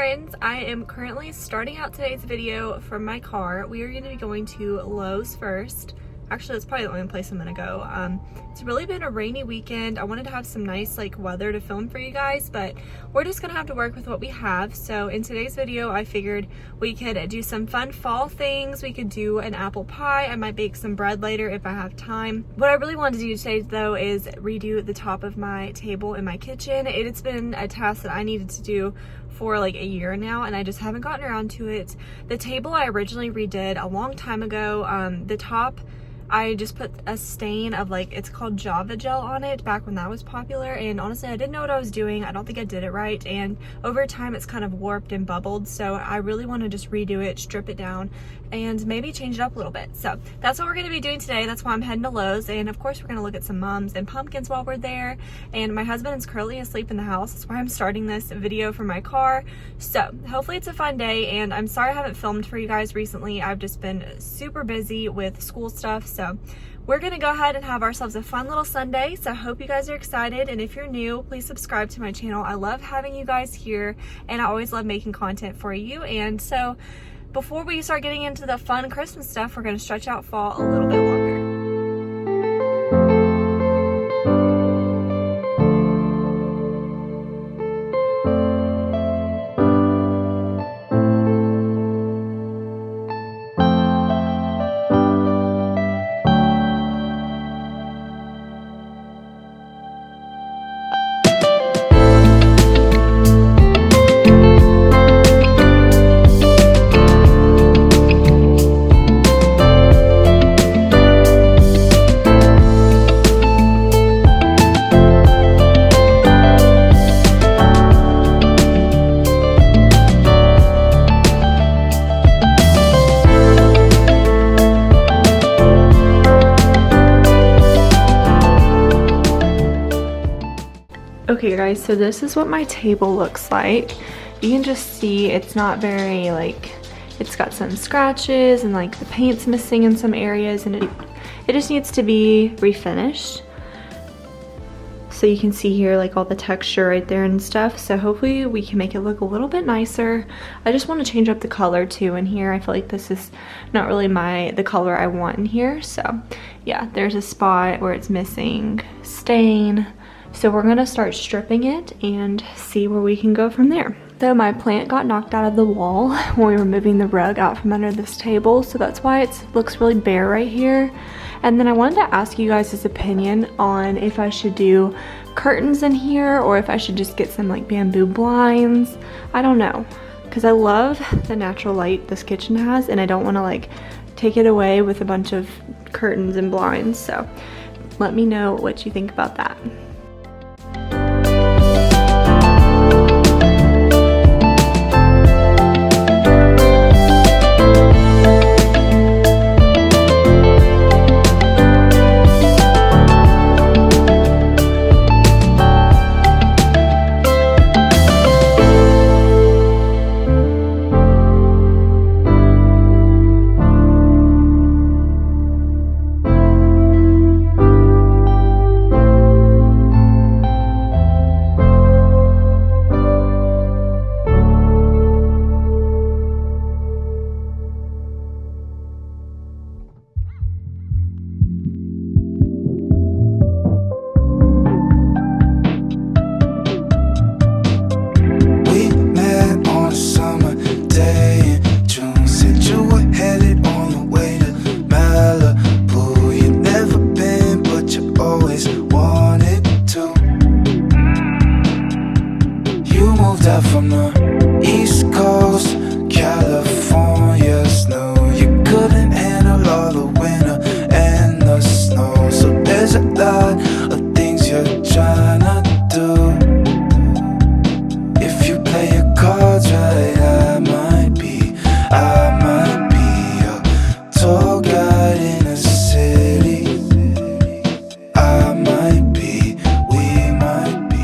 friends, I am currently starting out today's video from my car. We are going to be going to Lowe's first. Actually, that's probably the only place I'm gonna go. It's really been a rainy weekend. I wanted to have some nice weather to film for you guys, but we're just gonna have to work with what we have. So in today's video, I figured we could do some fun fall things. We could do an apple pie. I might bake some bread later if I have time. What I really wanted to do today though is redo the top of my table in my kitchen. It's been a task that I needed to do for like a year now, and I just haven't gotten around to it. The table I originally redid a long time ago. The top, I just put a stain of it's called Java gel on it back when that was popular, and honestly I didn't know what I was doing. I don't think I did it right, and over time it's kind of warped and bubbled, so I really want to just redo it, strip it down, and maybe change it up a little bit. So that's what we're going to be doing today. That's why I'm heading to Lowe's, and of course we're going to look at some mums and pumpkins while we're there. And my husband is currently asleep in the house. That's why I'm starting this video from my car. So hopefully it's a fun day, and I'm sorry I haven't filmed for you guys recently. I've just been super busy with school stuff. So we're gonna go ahead and have ourselves a fun little Sunday. So I hope you guys are excited, and if you're new, please subscribe to my channel. I love having you guys here, and I always love making content for you. And so before we start getting into the fun Christmas stuff, we're gonna stretch out fall a little bit longer. Okay guys, so this is what my table looks like. You can just see it's not very it's got some scratches, and the paint's missing in some areas, and it just needs to be refinished. So you can see here all the texture right there and stuff. So hopefully we can make it look a little bit nicer. I just want to change up the color too in here. I feel like this is not really the color I want in here. So yeah, there's a spot where it's missing stain. So we're gonna start stripping it and see where we can go from there. So my plant got knocked out of the wall when we were moving the rug out from under this table, so that's why it looks really bare right here. And then I wanted to ask you guys' opinion on if I should do curtains in here or if I should just get some bamboo blinds. I don't know, because I love the natural light this kitchen has, and I don't want to take it away with a bunch of curtains and blinds. So let me know what you think about that. From the East Coast, California snow. You couldn't handle all the winter and the snow. So there's a lot of things you're trying to do. If you play your cards right, I might be a tour guide in a city. We might be.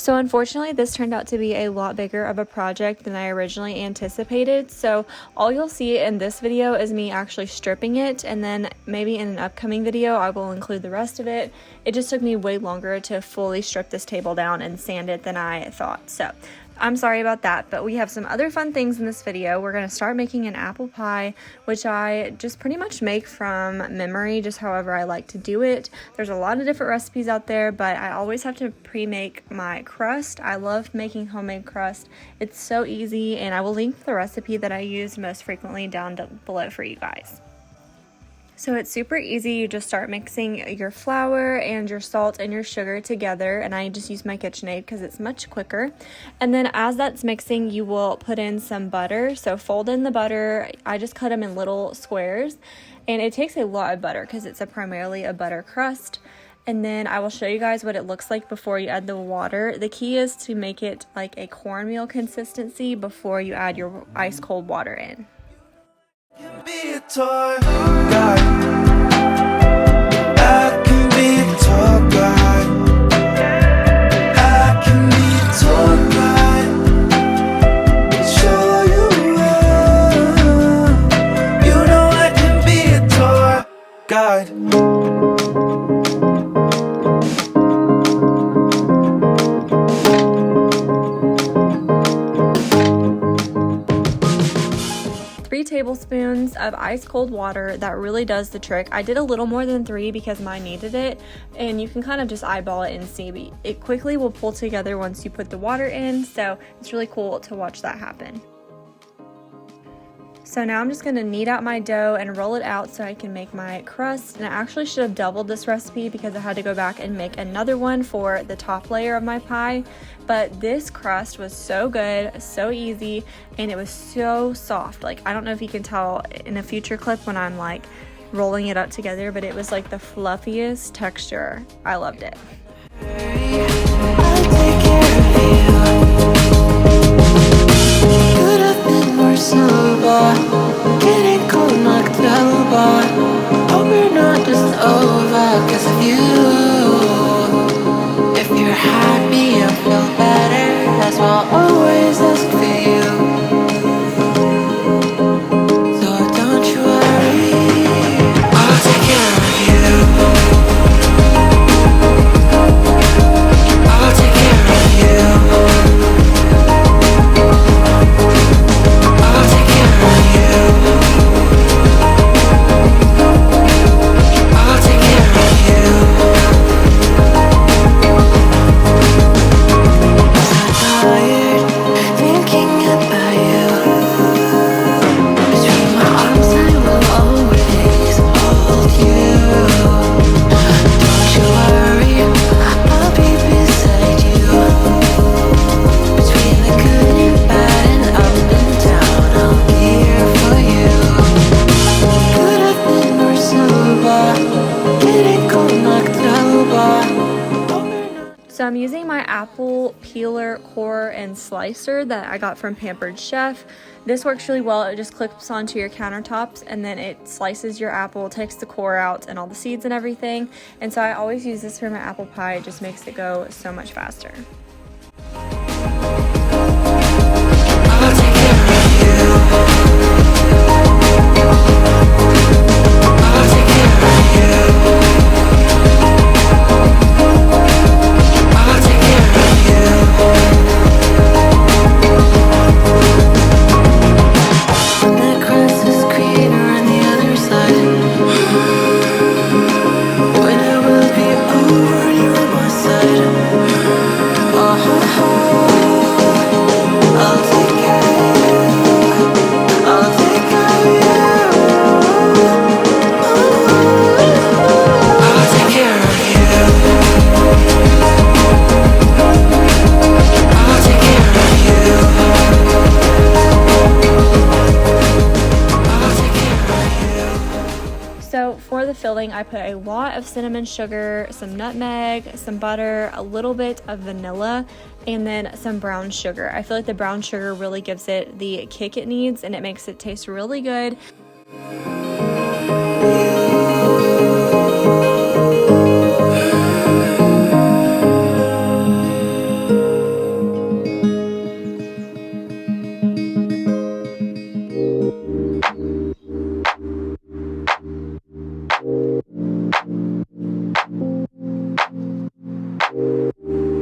So unfortunately, this turned out to be a lot bigger of a project than I originally anticipated. So all you'll see in this video is me actually stripping it, and then maybe in an upcoming video I will include the rest of it. It just took me way longer to fully strip this table down and sand it than I thought. So I'm sorry about that, but we have some other fun things in this video. We're going to start making an apple pie, which I just pretty much make from memory, just however I like to do it. There's a lot of different recipes out there, but I always have to pre-make my crust. I love making homemade crust. It's so easy, and I will link the recipe that I use most frequently down below for you guys. So it's super easy. You just start mixing your flour and your salt and your sugar together, and I just use my KitchenAid because it's much quicker. And then as that's mixing, you will put in some butter. So fold in the butter. I just cut them in little squares, and it takes a lot of butter because it's primarily a butter crust. And then I will show you guys what it looks like before you add the water. The key is to make it like a cornmeal consistency before you add your ice cold water in. Be a toy guy. I can be a toy guy. I can be a toy guy. Show you around. You know I can be a toy guide. 3 tablespoons of ice cold water. That really does the trick. I did a little more than 3 because mine needed it, and you can kind of just eyeball it and see. It quickly will pull together once you put the water in, so it's really cool to watch that happen. So now I'm just going to knead out my dough and roll it out so I can make my crust. And I actually should have doubled this recipe because I had to go back and make another one for the top layer of my pie. But this crust was so good, so easy, and it was so soft. Like, I don't know if you can tell in a future clip when I'm like rolling it up together, but it was like the fluffiest texture. I loved it. Getting cold knocked over. Hope you're not just over 'cause of you. If you're happy and feel better, that's why I always ask for you. So don't you worry, I'll take care of you. I'll take care of you. So I'm using my apple peeler, core, and slicer that I got from Pampered Chef. This works really well. It just clips onto your countertops, and then it slices your apple, takes the core out and all the seeds and everything. And so I always use this for my apple pie. It just makes it go so much faster. For the filling, I put a lot of cinnamon sugar, some nutmeg, some butter, a little bit of vanilla, and then some brown sugar. I feel like the brown sugar really gives it the kick it needs, and it makes it taste really good.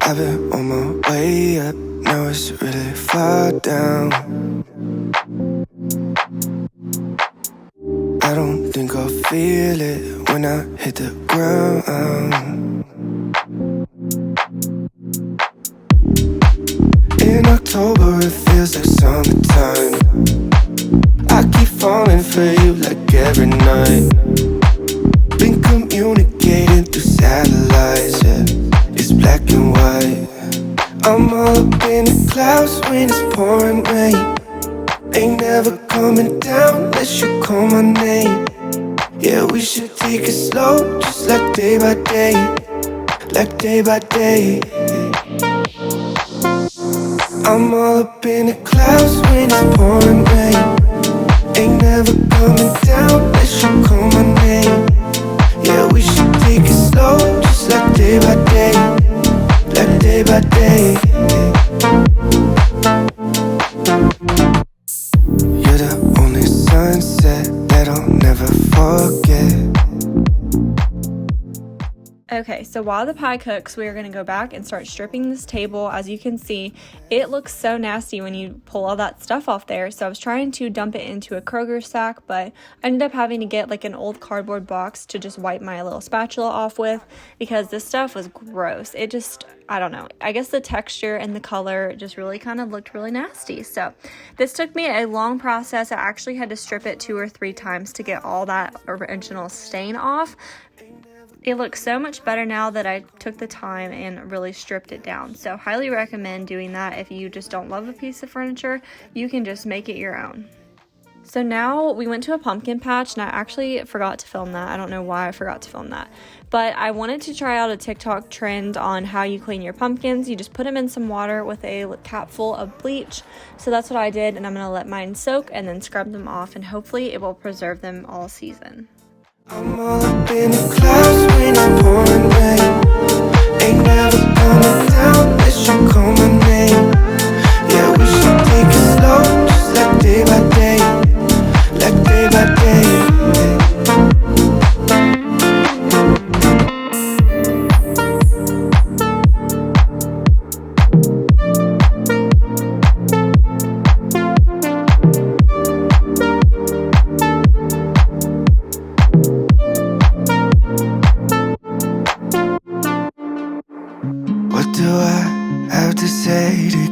I've been on my way up, now it's really down. I don't think I'll feel it when I hit the ground. In October it feels like summertime. I keep falling for you like every night. Been communicating through satellites, yeah. It's black and white. I'm all up in the clouds when it's pouring rain. Ain't never coming down unless you call my name. Yeah, we should take it slow, just like day by day. Like day by day. I'm all up in the clouds when it's pouring rain. Ain't never coming down unless you call my name. Yeah, we should take it slow, just like day by day. Like day by day. You're the only sunset that I'll never forget. Okay, so while the pie cooks, we are going to go back and start stripping this table. As you can see, it looks so nasty when you pull all that stuff off there. So I was trying to dump it into a Kroger sack, but I ended up having to get like an old cardboard box to just wipe my little spatula off with, because this stuff was gross. It just, I don't know. I guess the texture and the color just really kind of looked really nasty. So this took me a long process. I actually had to strip it 2 or 3 times to get all that original stain off. It looks so much better now that I took the time and really stripped it down. So highly recommend doing that. If you just don't love a piece of furniture, you can just make it your own. So now we went to a pumpkin patch, and I actually forgot to film that. I don't know why I forgot to film that. But I wanted to try out a TikTok trend on how you clean your pumpkins. You just put them in some water with a cap full of bleach. So that's what I did, and I'm going to let mine soak and then scrub them off, and hopefully it will preserve them all season. I'm all up in the clouds when it's pouring rain. Ain't never coming down unless you call my name. Yeah, we should take it slow, just like day by day. Like day by day.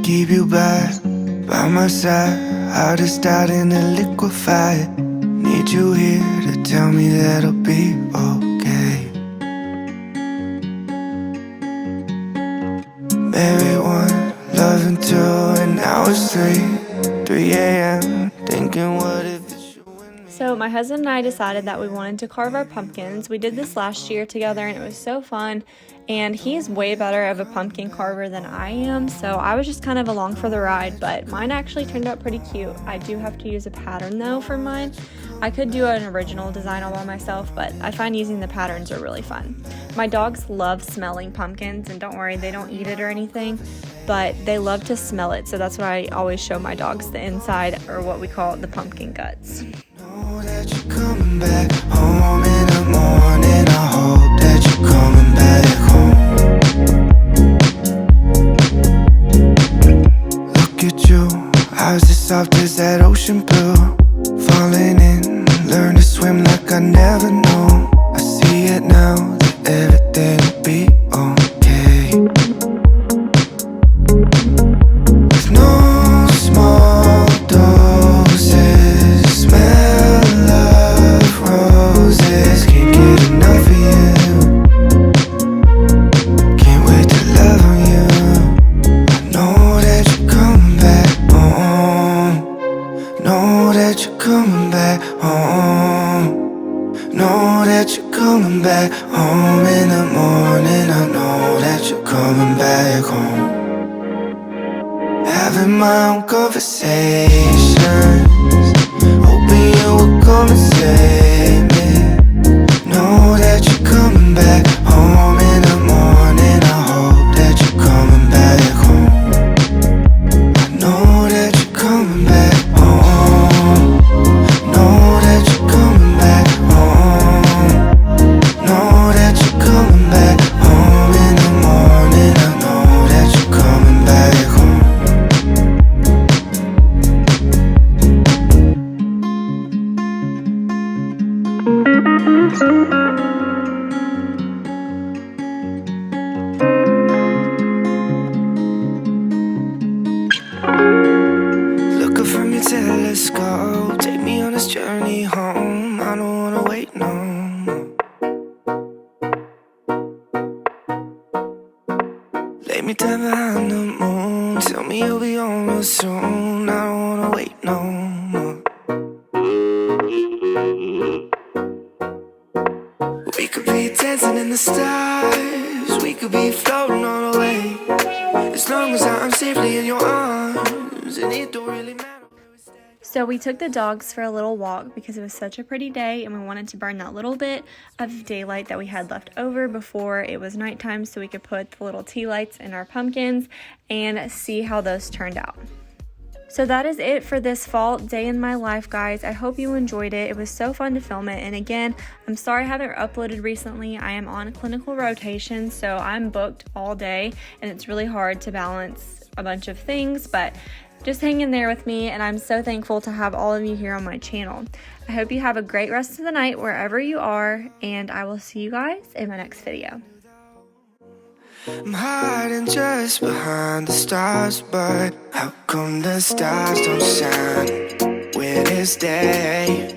Keep you by my side. How to start in a liquefy. Need you here to tell me that I'll be okay. Married 1, loving 2, and now it's 3 a.m. Thinking what if it's you and me. So my husband and I decided that we wanted to carve our pumpkins. We did this last year together, and it was so fun. And he's way better of a pumpkin carver than I am, so I was just kind of along for the ride, but mine actually turned out pretty cute. I do have to use a pattern though for mine. I could do an original design all by myself, but I find using the patterns are really fun. My dogs love smelling pumpkins, and don't worry, they don't eat it or anything, but they love to smell it, so that's why I always show my dogs the inside, or what we call the pumpkin guts. Know that you're coming back home in the morning. I hope that you're coming back home. Look at you, eyes as soft as that ocean blue. Falling in, learn to swim like I never knew. I see it now, that everything will be okay. With no small doses, smell of roses. Can't get enough of you. Can't wait to love on you. I know that you're coming back home. Know that you're coming back home. Know that you're coming back home in the morning. I know that you're coming back home. Having my own conversations, hoping you will come and save me. Know that you're coming back home in the morning. I hope that you're coming back home. I know that you're coming back home. Know that you're coming back home. Know that you're coming back home in the morning. I know that you're coming back home. stars, we could be floating on away. As long as I'm safely in your arms, and it don't really matter. So we took the dogs for a little walk because it was such a pretty day and we wanted to burn that little bit of daylight that we had left over before it was nighttime so we could put the little tea lights in our pumpkins and see how those turned out. So that is it for this fall day in my life, guys. I hope you enjoyed it. It was so fun to film it. And again, I'm sorry I haven't uploaded recently. I am on clinical rotation, so I'm booked all day and it's really hard to balance a bunch of things, but just hang in there with me, and I'm so thankful to have all of you here on my channel. I hope you have a great rest of the night wherever you are, and I will see you guys in my next video. I'm hiding just behind the stars, but how come the stars don't shine when it's day?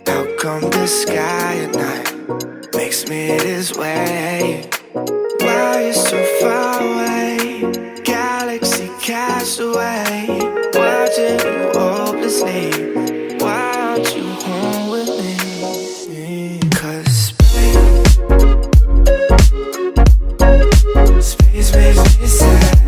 How come the sky at night makes me this way? Why you so far away? Galaxy cast away, watching you hopelessly. Why aren't you home with me? 'Cause space makes me sad.